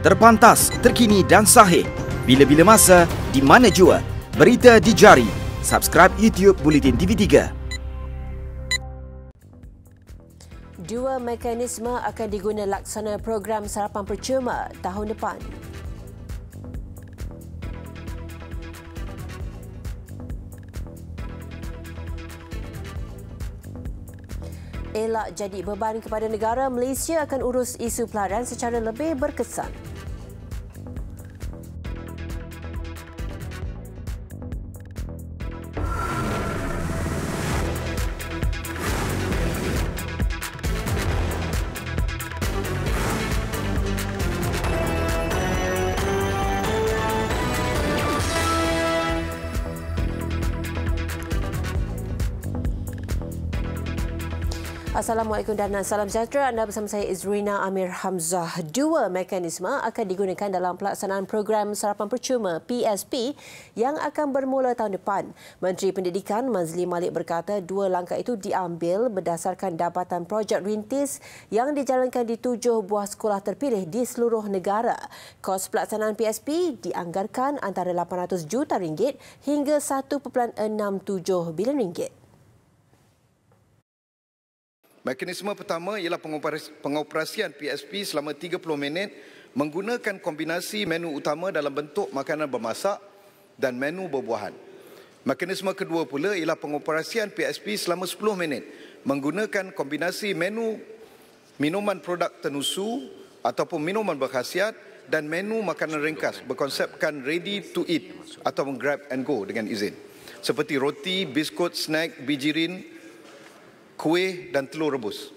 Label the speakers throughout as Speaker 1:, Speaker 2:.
Speaker 1: Terpantas, terkini dan sahih. Bila-bila masa, di mana jua. Berita di jari. Subscribe YouTube Bulletin TV3.
Speaker 2: Dua mekanisme akan diguna laksana program sarapan percuma tahun depan. Elak jadi beban kepada negara, Malaysia akan urus isu pelarian secara lebih berkesan. Assalamualaikum dan salam sejahtera. Anda bersama saya Izrina Amir Hamzah. Dua mekanisme akan digunakan dalam pelaksanaan program sarapan percuma PSP yang akan bermula tahun depan. Menteri Pendidikan Mazli Malik berkata dua langkah itu diambil berdasarkan dapatan projek rintis yang dijalankan di 7 buah sekolah terpilih di seluruh negara. Kos pelaksanaan PSP dianggarkan antara RM800 juta hingga RM1.67 bilion.
Speaker 3: Mekanisme pertama ialah pengoperasian PSP selama 30 minit menggunakan kombinasi menu utama dalam bentuk makanan bermasak dan menu berbuahan. Mekanisme kedua pula ialah pengoperasian PSP selama 10 minit menggunakan kombinasi menu minuman produk tenusu ataupun minuman berkhasiat dan menu makanan ringkas berkonsepkan ready to eat atau grab and go dengan izin. Seperti roti, biskut, snack, bijirin, kuih dan telur rebus.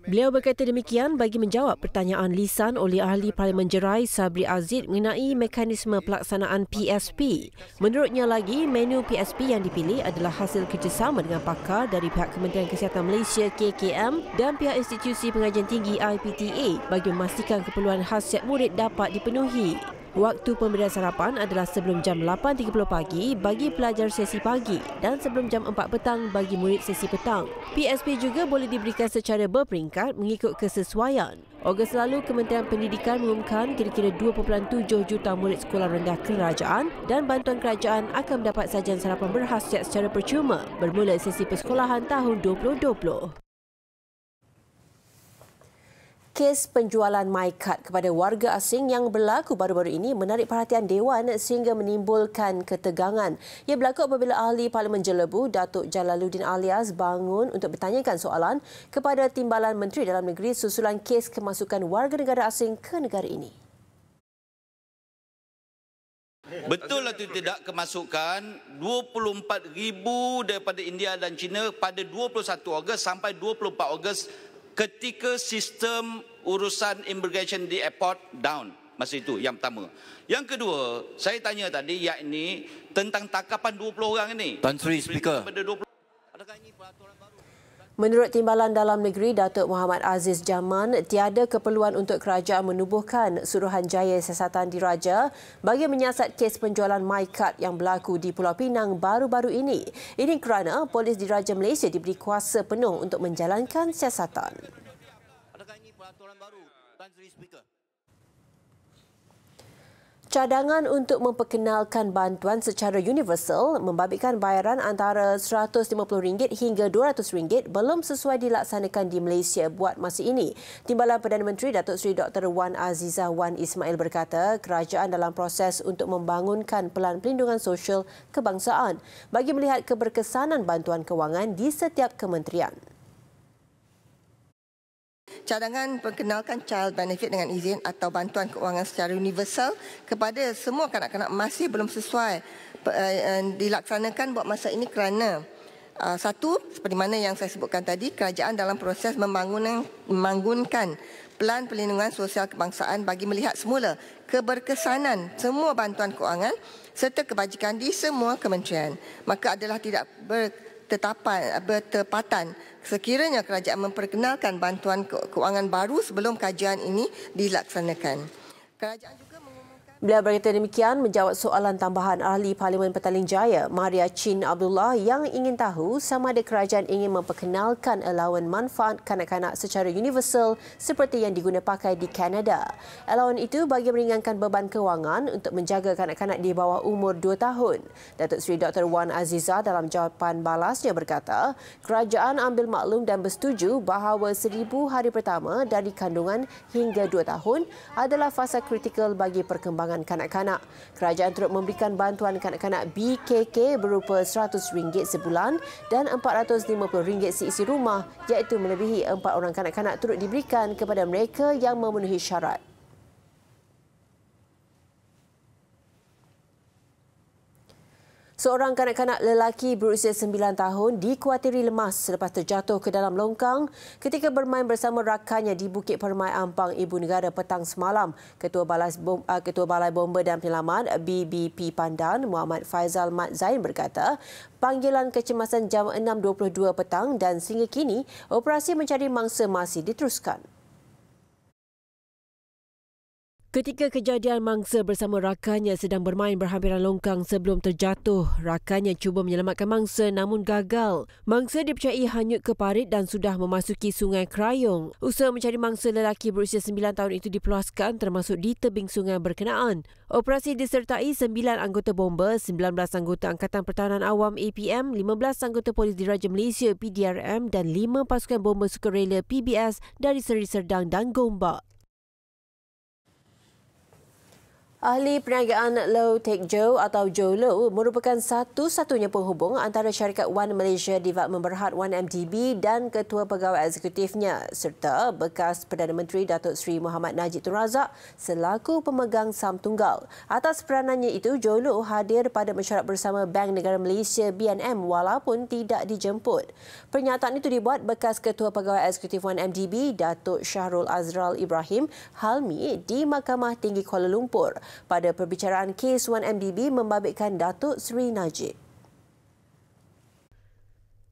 Speaker 2: Beliau berkata demikian bagi menjawab pertanyaan lisan oleh Ahli Parlimen Jerai Sabri Azid mengenai mekanisme pelaksanaan PSP. Menurutnya lagi, menu PSP yang dipilih adalah hasil kerjasama dengan pakar dari pihak Kementerian Kesihatan Malaysia KKM dan pihak Institusi Pengajian Tinggi IPTA bagi memastikan keperluan khasiat murid dapat dipenuhi. Waktu pemberian sarapan adalah sebelum jam 8.30 pagi bagi pelajar sesi pagi dan sebelum jam 4 petang bagi murid sesi petang. PSP juga boleh diberikan secara berperingkat mengikut kesesuaian. Ogos lalu, Kementerian Pendidikan mengumumkan kira-kira 2.7 juta murid sekolah rendah kerajaan dan bantuan kerajaan akan mendapat sajian sarapan berkhasiat secara percuma bermula sesi persekolahan tahun 2020. Kes penjualan MyKad kepada warga asing yang berlaku baru-baru ini menarik perhatian Dewan sehingga menimbulkan ketegangan. Ia berlaku apabila Ahli Parlimen Jelebu, Datuk Jalaluddin Alias bangun untuk bertanyakan soalan kepada Timbalan Menteri Dalam Negeri susulan kes kemasukan warga negara asing ke negara ini.
Speaker 4: Betul atau tidak kemasukan 24,000 daripada India dan China pada 21 Ogos sampai 24 Ogos ketika sistem urusan immigration di airport down masa itu, yang pertama. Yang kedua, saya tanya tadi yakni tentang takapan 20 orang ini.
Speaker 5: Tan Sri Speaker.
Speaker 4: Adakah ini peraturan baru?
Speaker 2: Menurut Timbalan Dalam Negeri Datuk Muhammad Aziz Jaman, tiada keperluan untuk kerajaan menubuhkan Suruhanjaya Siasatan Diraja bagi menyiasat kes penjualan MyKad yang berlaku di Pulau Pinang baru-baru ini. Ini kerana Polis Diraja Malaysia diberi kuasa penuh untuk menjalankan siasatan.
Speaker 4: Adakah ini peraturan baru? Tan Sri Speaker.
Speaker 2: Cadangan untuk memperkenalkan bantuan secara universal membabitkan bayaran antara RM150 hingga RM200 belum sesuai dilaksanakan di Malaysia buat masa ini. Timbalan Perdana Menteri Datuk Seri Dr. Wan Azizah Wan Ismail berkata kerajaan dalam proses untuk membangunkan pelan pelindungan sosial kebangsaan bagi melihat keberkesanan bantuan kewangan di setiap kementerian.
Speaker 6: Cadangan perkenalkan child benefit dengan izin atau bantuan keuangan secara universal kepada semua kanak-kanak masih belum sesuai dilaksanakan buat masa ini kerana satu, seperti mana yang saya sebutkan tadi, kerajaan dalam proses membangunkan pelan perlindungan sosial kebangsaan bagi melihat semula keberkesanan semua bantuan keuangan serta kebajikan di semua kementerian. Maka adalah tidak bertepatan sekiranya kerajaan memperkenalkan bantuan keuangan baru sebelum kajian ini dilaksanakan. Kerajaan juga mengumumkan
Speaker 2: Beliau berkata demikian menjawab soalan tambahan Ahli Parlimen Petaling Jaya, Maria Chin Abdullah, yang ingin tahu sama ada kerajaan ingin memperkenalkan alawan manfaat kanak-kanak secara universal seperti yang diguna pakai di Kanada. Alawan itu bagi meringankan beban kewangan untuk menjaga kanak-kanak di bawah umur 2 tahun. Datuk Seri Dr. Wan Aziza dalam jawapan balasnya berkata, kerajaan ambil maklum dan bersetuju bahawa 1000 hari pertama dari kandungan hingga 2 tahun adalah fasa kritikal bagi perkembangan kanak-kanak. Kerajaan turut memberikan bantuan kanak-kanak BKK berupa RM100 sebulan dan RM450 seisi rumah, iaitu melebihi 4 orang kanak-kanak turut diberikan kepada mereka yang memenuhi syarat. Seorang kanak-kanak lelaki berusia 9 tahun dikuatiri lemas selepas terjatuh ke dalam longkang ketika bermain bersama rakannya di Bukit Permai Ampang, Ibu Negara petang semalam. Ketua Balai Bomba dan Penyelamat BBP Pandan, Muhammad Faizal Mat Zain berkata, panggilan kecemasan jam 6.22 petang dan sehingga kini operasi mencari mangsa masih diteruskan. Ketika kejadian, mangsa bersama rakannya sedang bermain berhampiran longkang sebelum terjatuh. Rakannya cuba menyelamatkan mangsa namun gagal. Mangsa dipercayai hanyut ke parit dan sudah memasuki Sungai Krayong. Usaha mencari mangsa lelaki berusia 9 tahun itu dipeluaskan termasuk di tebing sungai berkenaan. Operasi disertai 9 anggota bomba, 19 anggota Angkatan Pertahanan Awam APM, 15 anggota Polis Diraja Malaysia PDRM dan 5 pasukan bomba sukarela PBS dari Seri Serdang dan Gombak. Ahli Perniagaan Low Tech Joe atau Joe Low merupakan satu-satunya penghubung antara syarikat One Malaysia Development Berhad 1MDB dan Ketua Pegawai Eksekutifnya serta bekas Perdana Menteri Datuk Seri Muhammad Najib Tun Razak selaku pemegang saham tunggal. Atas peranannya itu, Joe Low hadir pada mesyuarat bersama Bank Negara Malaysia BNM walaupun tidak dijemput. Pernyataan itu dibuat bekas Ketua Pegawai Eksekutif 1MDB Datuk Syahrul Azral Ibrahim Halmi di Mahkamah Tinggi Kuala Lumpur pada perbicaraan kes 1MDB membabitkan Datuk Seri Najib.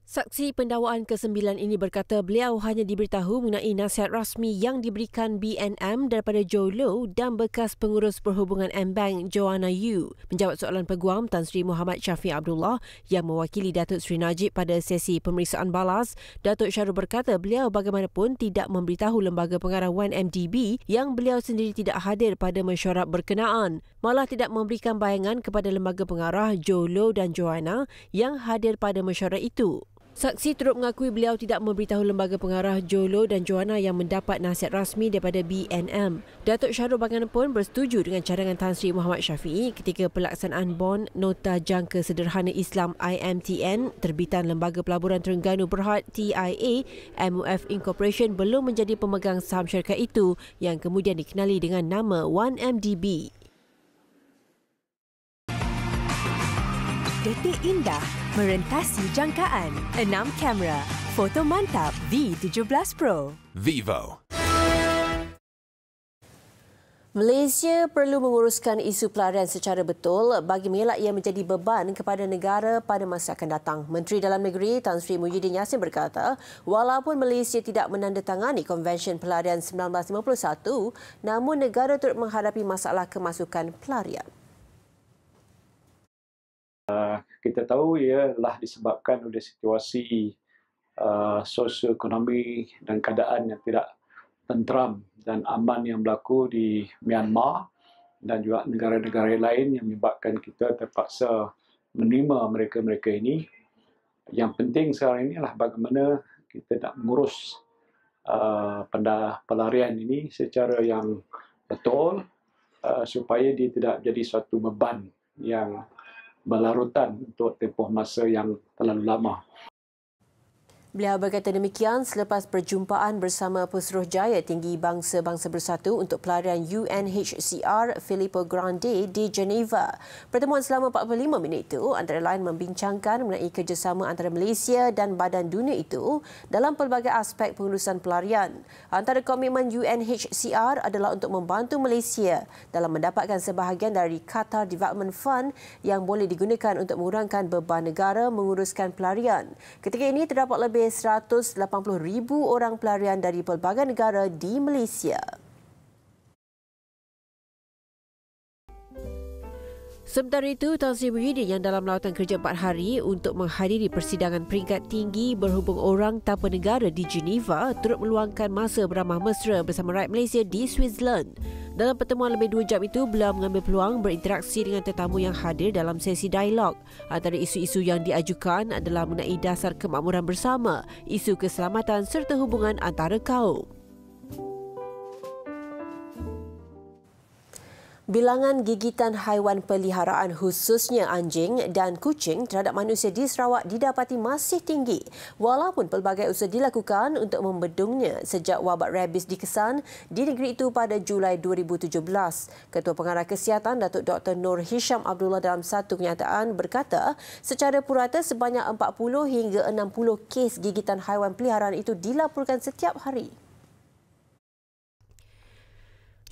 Speaker 2: Saksi pendakwaan ke-9 ini berkata beliau hanya diberitahu mengenai nasihat rasmi yang diberikan BNM daripada Joe Low dan bekas pengurus perhubungan M-Bank Joanna Yu. Menjawab soalan Peguam Tan Sri Muhammad Syafiq Abdullah yang mewakili Datuk Seri Najib pada sesi pemeriksaan balas, Datuk Syahrul berkata beliau bagaimanapun tidak memberitahu lembaga pengarah 1MDB yang beliau sendiri tidak hadir pada mesyuarat berkenaan. Malah tidak memberikan bayangan kepada lembaga pengarah Joe Low dan Joanna yang hadir pada mesyuarat itu. Saksi turut mengakui beliau tidak memberitahu lembaga pengarah Joe Low dan Joanna yang mendapat nasihat rasmi daripada BNM. Datuk Syahrul bagaimanapun bersetuju dengan cadangan Tan Sri Muhammad Syafiq ketika pelaksanaan bond Nota Jangka Sederhana Islam IMTN terbitan Lembaga Pelaburan Terengganu Berhad TIA MUF Incorporation belum menjadi pemegang saham syarikat itu yang kemudian dikenali dengan nama 1MDB.
Speaker 5: Detik indah merentasi jangkaan. 6 kamera. Foto mantap V17 Pro. Vivo.
Speaker 2: Malaysia perlu menguruskan isu pelarian secara betul bagi mengelak ia menjadi beban kepada negara pada masa akan datang. Menteri Dalam Negeri Tan Sri Muhyiddin Yassin berkata, walaupun Malaysia tidak menandatangani Konvensyen Pelarian 1951, namun negara turut menghadapi masalah kemasukan pelarian.
Speaker 7: Kita tahu ialah disebabkan oleh situasi sosioekonomi dan keadaan yang tidak tenteram dan aman yang berlaku di Myanmar dan juga negara-negara lain yang menyebabkan kita terpaksa menerima mereka-mereka ini. Yang penting sekarang ini adalah bagaimana kita nak mengurus pelarian ini secara yang betul supaya dia tidak jadi suatu beban yang berlarutan untuk tempoh masa yang terlalu lama.
Speaker 2: Beliau berkata demikian selepas perjumpaan bersama Pesuruhjaya Tinggi Bangsa-Bangsa Bersatu untuk pelarian UNHCR Filippo Grandi di Geneva. Pertemuan selama 45 minit itu antara lain membincangkan mengenai kerjasama antara Malaysia dan Badan Dunia itu dalam pelbagai aspek pengurusan pelarian. Antara komitmen UNHCR adalah untuk membantu Malaysia dalam mendapatkan sebahagian dari Qatar Development Fund yang boleh digunakan untuk mengurangkan beban negara menguruskan pelarian. Ketika ini terdapat lebih 180,000 orang pelarian dari pelbagai negara di Malaysia. Sementara itu, Tan Sri Muhyiddin yang dalam lawatan kerja 4 hari untuk menghadiri persidangan peringkat tinggi berhubung orang tanpa negara di Geneva turut meluangkan masa beramah mesra bersama rakyat Malaysia di Switzerland. Dalam pertemuan lebih 2 jam itu, beliau mengambil peluang berinteraksi dengan tetamu yang hadir dalam sesi dialog. Antara isu-isu yang diajukan adalah mengenai dasar kemakmuran bersama, isu keselamatan serta hubungan antara kaum. Bilangan gigitan haiwan peliharaan khususnya anjing dan kucing terhadap manusia di Sarawak didapati masih tinggi walaupun pelbagai usaha dilakukan untuk membendungnya sejak wabak rabies dikesan di negeri itu pada Julai 2017. Ketua Pengarah Kesihatan Datuk Dr. Nur Hisham Abdullah dalam satu kenyataan berkata secara purata sebanyak 40 hingga 60 kes gigitan haiwan peliharaan itu dilaporkan setiap hari.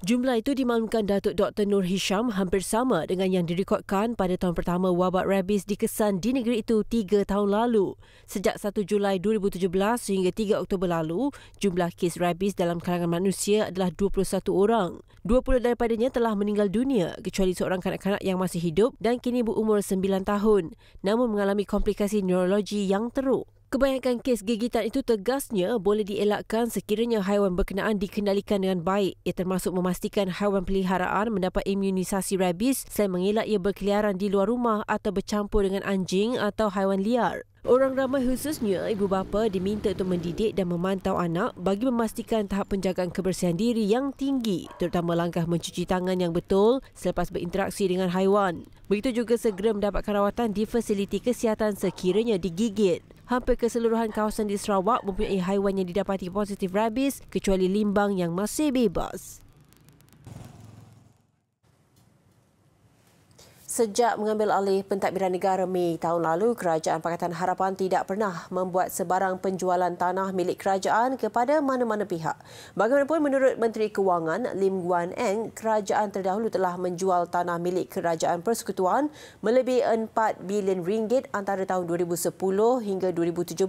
Speaker 2: Jumlah itu dimaklumkan Datuk Dr. Nur Hisham hampir sama dengan yang direkodkan pada tahun pertama wabak rabies dikesan di negeri itu 3 tahun lalu. Sejak 1 Julai 2017 hingga 3 Oktober lalu, jumlah kes rabies dalam kalangan manusia adalah 21 orang. 20 daripadanya telah meninggal dunia kecuali seorang kanak-kanak yang masih hidup dan kini berumur 9 tahun namun mengalami komplikasi neurologi yang teruk. Kebanyakan kes gigitan itu tegasnya boleh dielakkan sekiranya haiwan berkenaan dikendalikan dengan baik. Ia termasuk memastikan haiwan peliharaan mendapat imunisasi rabies selain mengelak ia berkeliaran di luar rumah atau bercampur dengan anjing atau haiwan liar. Orang ramai khususnya ibu bapa diminta untuk mendidik dan memantau anak bagi memastikan tahap penjagaan kebersihan diri yang tinggi, terutama langkah mencuci tangan yang betul selepas berinteraksi dengan haiwan. Begitu juga segera mendapatkan rawatan di fasiliti kesihatan sekiranya digigit. Hampir keseluruhan kawasan di Sarawak mempunyai haiwan yang didapati positif rabies kecuali Limbang yang masih bebas. Sejak mengambil alih pentadbiran negara Mei tahun lalu, Kerajaan Pakatan Harapan tidak pernah membuat sebarang penjualan tanah milik kerajaan kepada mana-mana pihak. Bagaimanapun menurut Menteri Kewangan Lim Guan Eng, kerajaan terdahulu telah menjual tanah milik Kerajaan Persekutuan melebihi 4 bilion ringgit antara tahun 2010 hingga 2017.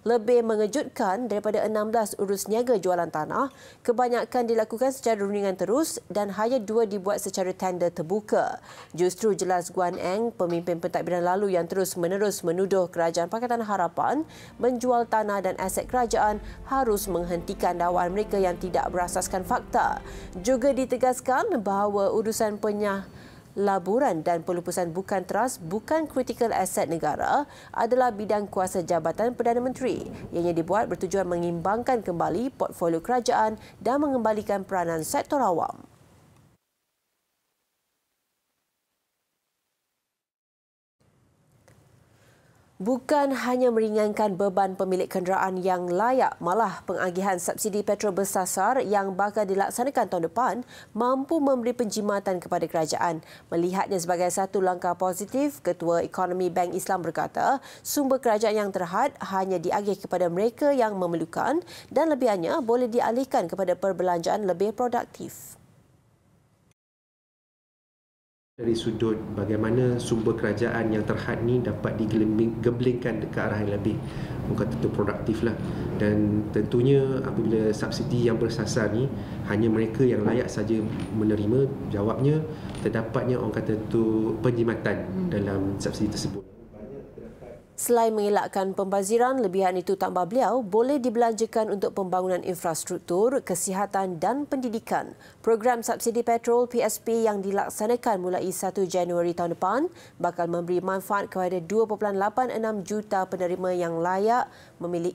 Speaker 2: Lebih mengejutkan, daripada 16 urus niaga jualan tanah, kebanyakan dilakukan secara rundingan terus dan hanya 2 dibuat secara tender terbuka. Justru jelas Guan Eng, pemimpin pentadbiran lalu yang terus-menerus menuduh Kerajaan Pakatan Harapan menjual tanah dan aset kerajaan harus menghentikan dakwaan mereka yang tidak berasaskan fakta. Juga ditegaskan bahawa urusan penyelaburan dan pelupusan bukan teras bukan critical asset negara adalah bidang kuasa Jabatan Perdana Menteri. Ianya dibuat bertujuan mengimbangkan kembali portfolio kerajaan dan mengembalikan peranan sektor awam. Bukan hanya meringankan beban pemilik kenderaan yang layak, malah pengagihan subsidi petrol bersasar yang bakal dilaksanakan tahun depan mampu memberi penjimatan kepada kerajaan. Melihatnya sebagai satu langkah positif, Ketua Ekonomi Bank Islam berkata sumber kerajaan yang terhad hanya diagih kepada mereka yang memerlukan dan lebihannya boleh dialihkan kepada perbelanjaan lebih produktif.
Speaker 8: Dari sudut bagaimana sumber kerajaan yang terhad ni dapat digemblengkan ke arah yang lebih tentu produktif lah. Dan tentunya apabila subsidi yang bersasar ni hanya mereka yang layak saja menerima, jawabnya terdapatnya orang kata tu penjimatan dalam subsidi tersebut.
Speaker 2: Selain mengelakkan pembaziran, lebihan itu tambah beliau boleh dibelanjakan untuk pembangunan infrastruktur, kesihatan dan pendidikan. Program subsidi petrol PSP yang dilaksanakan mulai 1 Januari tahun depan bakal memberi manfaat kepada 2.86 juta penerima yang layak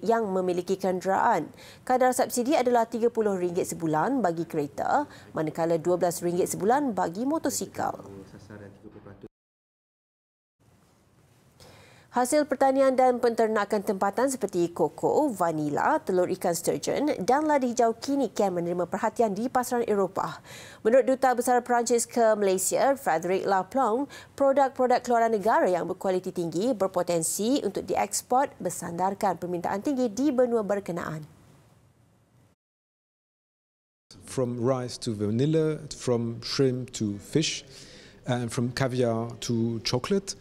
Speaker 2: yang memiliki kenderaan. Kadar subsidi adalah RM30 sebulan bagi kereta, manakala RM12 sebulan bagi motosikal. Hasil pertanian dan penternakan tempatan seperti koko, vanila, telur ikan sturgeon dan lada hijau kini kian menerima perhatian di pasaran Eropah. Menurut Duta Besar Perancis ke Malaysia, Frederic Laplong, produk-produk keluaran negara yang berkualiti tinggi berpotensi untuk dieksport bersandarkan permintaan tinggi di benua berkenaan.
Speaker 9: From rice to vanilla, from shrimp to fish, and from caviar to chocolate.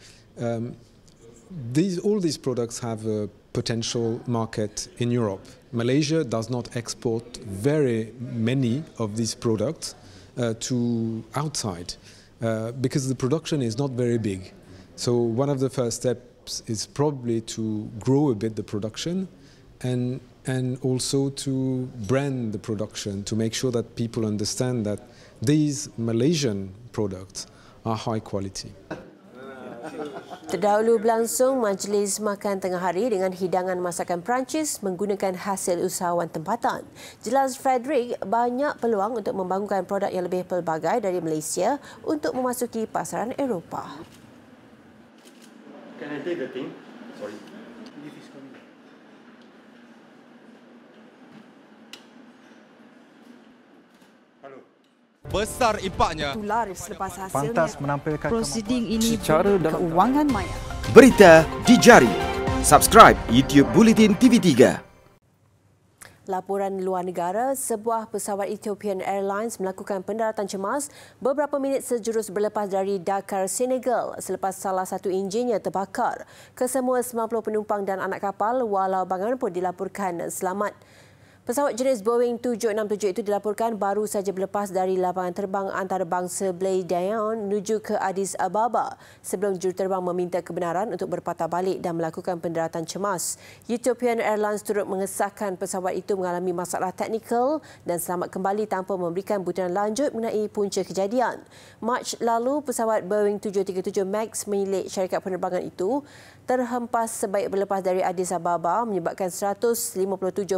Speaker 9: All these products have a potential market in Europe. Malaysia does not export very many of these products to outside. because the production is not very big. So one of the first steps is probably to grow a bit the production and also to brand the production, to make sure that people understand that these Malaysian products are high quality.
Speaker 2: Terdahulu berlangsung majlis makan tengah hari dengan hidangan masakan Perancis menggunakan hasil usahawan tempatan. Jelas Frederick, banyak peluang untuk membangunkan produk yang lebih pelbagai dari Malaysia untuk memasuki pasaran Eropah.
Speaker 10: Can I take the thing? Sorry.
Speaker 11: Besar impaknya.
Speaker 5: Laris selepas hasilnya.
Speaker 12: Pantas menampilkan
Speaker 5: prosiding ini
Speaker 12: secara dalam
Speaker 5: keuangan maya.
Speaker 1: Berita di jari. Subscribe YouTube Bulletin TV3.
Speaker 2: Laporan luar negara, sebuah pesawat Ethiopian Airlines melakukan pendaratan cemas beberapa minit sejurus berlepas dari Dakar, Senegal selepas salah satu enjinnya terbakar. Kesemua 90 penumpang dan anak kapal walau bangunan pun dilaporkan selamat. Pesawat jenis Boeing 767 itu dilaporkan baru saja berlepas dari lapangan terbang antarabangsa Blaidaon menuju ke Addis Ababa sebelum juruterbang meminta kebenaran untuk berpatah balik dan melakukan pendaratan cemas. Ethiopian Airlines turut mengesahkan pesawat itu mengalami masalah teknikal dan selamat kembali tanpa memberikan butiran lanjut mengenai punca kejadian. Mac lalu, pesawat Boeing 737 MAX milik syarikat penerbangan itu terhempas sebaik berlepas dari Addis Ababa menyebabkan 157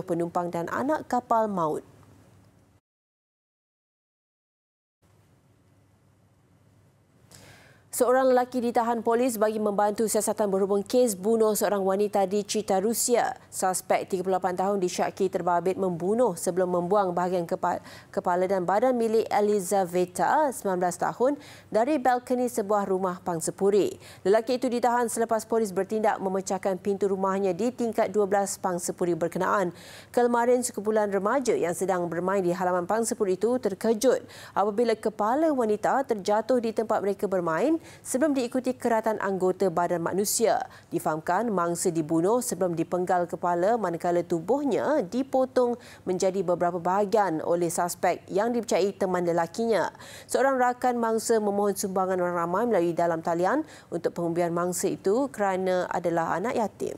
Speaker 2: penumpang dan anak kapal maut. Seorang lelaki ditahan polis bagi membantu siasatan berhubung kes bunuh seorang wanita di Chita, Rusia. Suspek 38 tahun disyaki terbabit membunuh sebelum membuang bahagian kepala dan badan milik Elizaveta, 19 tahun, dari balkoni sebuah rumah pangsapuri. Lelaki itu ditahan selepas polis bertindak memecahkan pintu rumahnya di tingkat 12 pangsapuri berkenaan. Kemarin, sekumpulan remaja yang sedang bermain di halaman pangsapuri itu terkejut apabila kepala wanita terjatuh di tempat mereka bermain sebelum diikuti keratan anggota badan manusia. Difahamkan mangsa dibunuh sebelum dipenggal kepala manakala tubuhnya dipotong menjadi beberapa bahagian oleh suspek yang dipercayai teman lelakinya. Seorang rakan mangsa memohon sumbangan orang ramai melalui dalam talian untuk pengubian mangsa itu kerana adalah anak yatim.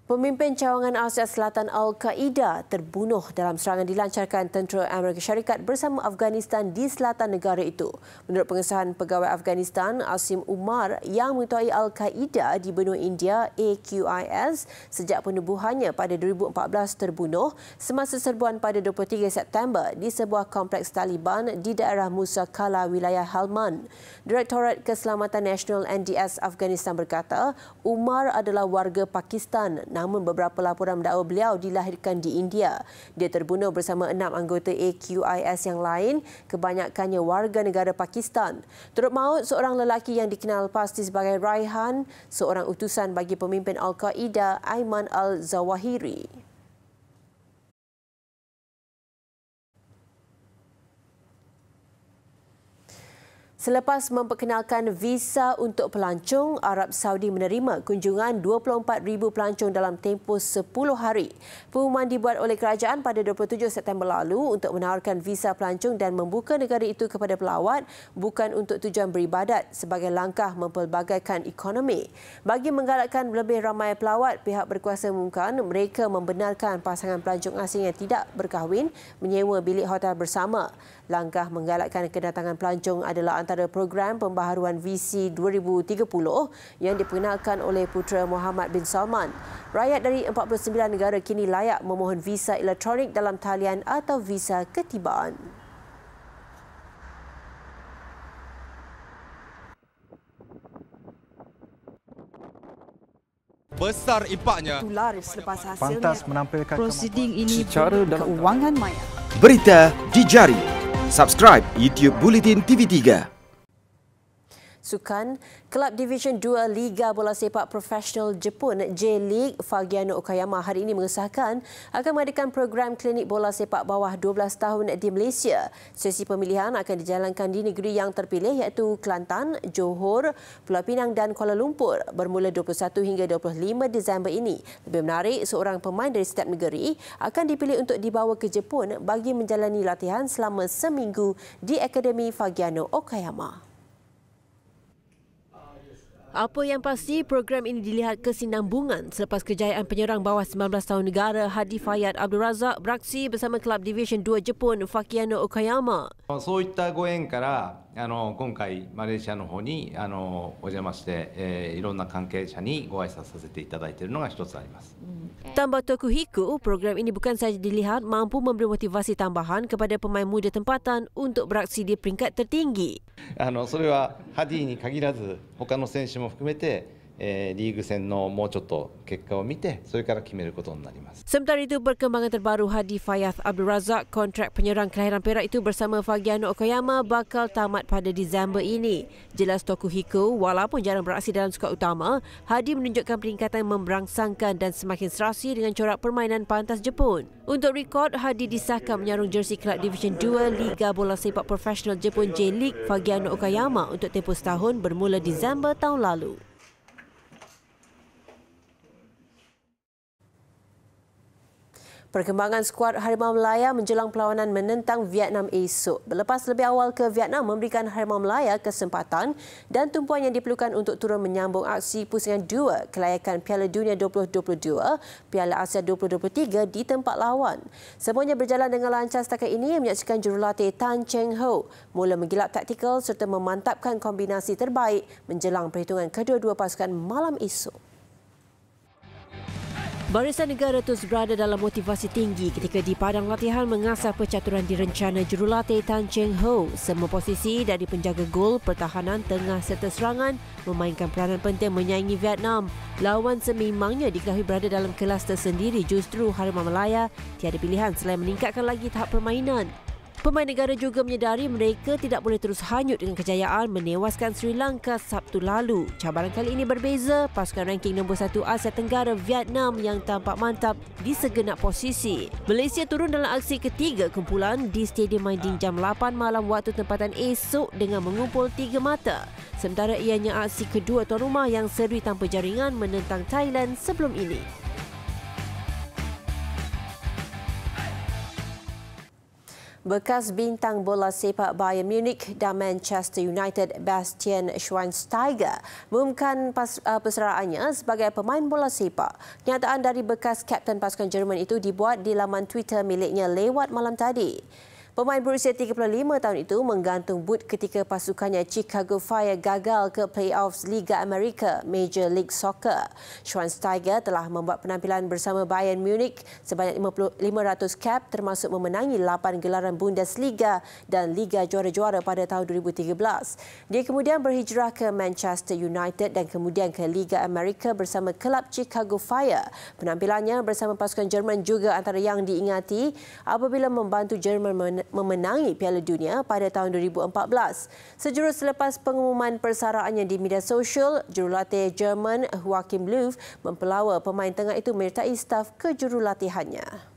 Speaker 2: Pemimpin cawangan Asia Selatan Al-Qaeda terbunuh dalam serangan dilancarkan tentera Amerika Syarikat bersama Afghanistan di selatan negara itu. Menurut pengesahan pegawai Afghanistan, Asim Umar yang mengetahui Al-Qaeda di benua India AQIS sejak penubuhannya pada 2014 terbunuh semasa serbuan pada 23 September di sebuah kompleks Taliban di daerah Musa Qala, wilayah Helmand. Direktorat Keselamatan Nasional NDS Afghanistan berkata, Umar adalah warga Pakistan, namun beberapa laporan mendakwa beliau dilahirkan di India. Dia terbunuh bersama 6 anggota AQIS yang lain, kebanyakannya warga negara Pakistan. Turut maut seorang lelaki yang dikenal pasti sebagai Raihan, seorang utusan bagi pemimpin Al-Qaeda Ayman Al-Zawahiri. Selepas memperkenalkan visa untuk pelancong, Arab Saudi menerima kunjungan 24,000 pelancong dalam tempoh 10 hari. Pengumuman dibuat oleh kerajaan pada 27 September lalu untuk menawarkan visa pelancong dan membuka negara itu kepada pelawat bukan untuk tujuan beribadat sebagai langkah mempelbagaikan ekonomi. Bagi menggalakkan lebih ramai pelawat, pihak berkuasa mengumumkan mereka membenarkan pasangan pelancong asing yang tidak berkahwin menyewa bilik hotel bersama. Langkah menggalakkan kedatangan pelancong adalah antara program pembaharuan visi 2030 yang diperkenalkan oleh putera Muhammad bin Salman. Rakyat dari 49 negara kini layak memohon visa elektronik dalam talian atau visa ketibaan.
Speaker 11: Besar impaknya.
Speaker 5: Laris selepas hasilnya.
Speaker 12: Pantas menampilkan
Speaker 5: prosiding ini
Speaker 12: secara dalam
Speaker 5: keuangan maya.
Speaker 1: Berita di jari. Subscribe YouTube Bulletin TV3.
Speaker 2: Sukan, Kelab Division 2 Liga Bola Sepak Profesional Jepun J-League Fagiano Okayama hari ini mengesahkan akan mengadakan program klinik bola sepak bawah 12 tahun di Malaysia. Sesi pemilihan akan dijalankan di negeri yang terpilih iaitu Kelantan, Johor, Pulau Pinang dan Kuala Lumpur bermula 21 hingga 25 Disember ini. Lebih menarik, seorang pemain dari setiap negeri akan dipilih untuk dibawa ke Jepun bagi menjalani latihan selama seminggu di Akademi Fagiano Okayama. Apa yang pasti, program ini dilihat kesinambungan selepas kejayaan penyerang bawah 19 tahun negara Hadi Fayad Abdul Razak beraksi bersama Kelab Division 2 Jepun Fagiano Okayama.
Speaker 10: そういったご縁から今回マレーシアの方にお邪魔して、いろんな関係者にご挨拶させていただいているのが一つあります。
Speaker 2: Tambah Tokuhiko, program ini bukan sahaja dilihat mampu memberi motivasi tambahan kepada pemain muda tempatan untuk beraksi di peringkat tertinggi.
Speaker 10: それはハディに限らず他の選手も含めて、リーグ戦のもうちょっと結果を見てそれから決めることになります。
Speaker 2: Sementara itu, perkembangan terbaru Hadi Fayad Abdul Razak, kontrak penyerang kelahiran Perak itu bersama Fagiano Okayama bakal tamat pada Disember ini. Jelas Tokuhiko, walaupun jarang beraksi dalam skuad utama, Hadi menunjukkan peningkatan memberangsangkan dan semakin serasi dengan corak permainan pantas Jepun. Untuk rekod, Hadi disahkan menyarung jersey Kelab Division 2 Liga Bola Sepak Profesional Jepun J-League Fagiano Okayama untuk tempoh setahun bermula Disember tahun lalu. Perkembangan skuad Harimau Melaya menjelang perlawanan menentang Vietnam esok. Berlepas lebih awal ke Vietnam memberikan Harimau Melaya kesempatan dan tumpuan yang diperlukan untuk turun menyambung aksi pusingan 2 kelayakan Piala Dunia 2022, Piala Asia 2023 di tempat lawan. Semuanya berjalan dengan lancar setakat ini, menyaksikan jurulatih Tan Cheng Ho mula menggilap taktikal serta memantapkan kombinasi terbaik menjelang perhitungan kedua-dua pasukan malam esok. Barisan Negara terus berada dalam motivasi tinggi ketika di padang latihan mengasah percaturan direncana jurulatih Tan Cheng Ho. Semua posisi dari penjaga gol, pertahanan, tengah serta serangan memainkan peranan penting menyaingi Vietnam. Lawan sememangnya diketahui berada dalam kelas tersendiri, justru Harimau Melaya tiada pilihan selain meningkatkan lagi tahap permainan. Pemain negara juga menyedari mereka tidak boleh terus hanyut dengan kejayaan menewaskan Sri Lanka Sabtu lalu. Cabaran kali ini berbeza, pasukan ranking nombor 1 Asia Tenggara Vietnam yang tampak mantap di segenap posisi. Malaysia turun dalam aksi ketiga kumpulan di Stadium Maidin jam 8 malam waktu tempatan esok dengan mengumpul 3 mata. Sementara ianya aksi kedua tuan rumah yang seri tanpa jaringan menentang Thailand sebelum ini. Bekas bintang bola sepak Bayern Munich dan Manchester United Bastian Schweinsteiger mengumumkan perseraannya sebagai pemain bola sepak. Kenyataan dari bekas kapten pasukan Jerman itu dibuat di laman Twitter miliknya lewat malam tadi. Pemain berusia 35 tahun itu menggantung boot ketika pasukannya Chicago Fire gagal ke playoffs Liga Amerika Major League Soccer. Schweinsteiger telah membuat penampilan bersama Bayern Munich sebanyak 500 cap termasuk memenangi 8 gelaran Bundesliga dan Liga Juara-Juara pada tahun 2013. Dia kemudian berhijrah ke Manchester United dan kemudian ke Liga Amerika bersama kelab Chicago Fire. Penampilannya bersama pasukan Jerman juga antara yang diingati apabila membantu Jerman memenangi Piala Dunia pada tahun 2014. Sejurus selepas pengumuman persaraannya di media sosial, jurulatih Jerman Joachim Löw mempelawa pemain tengah itu menyertai staf kejurulatihannya.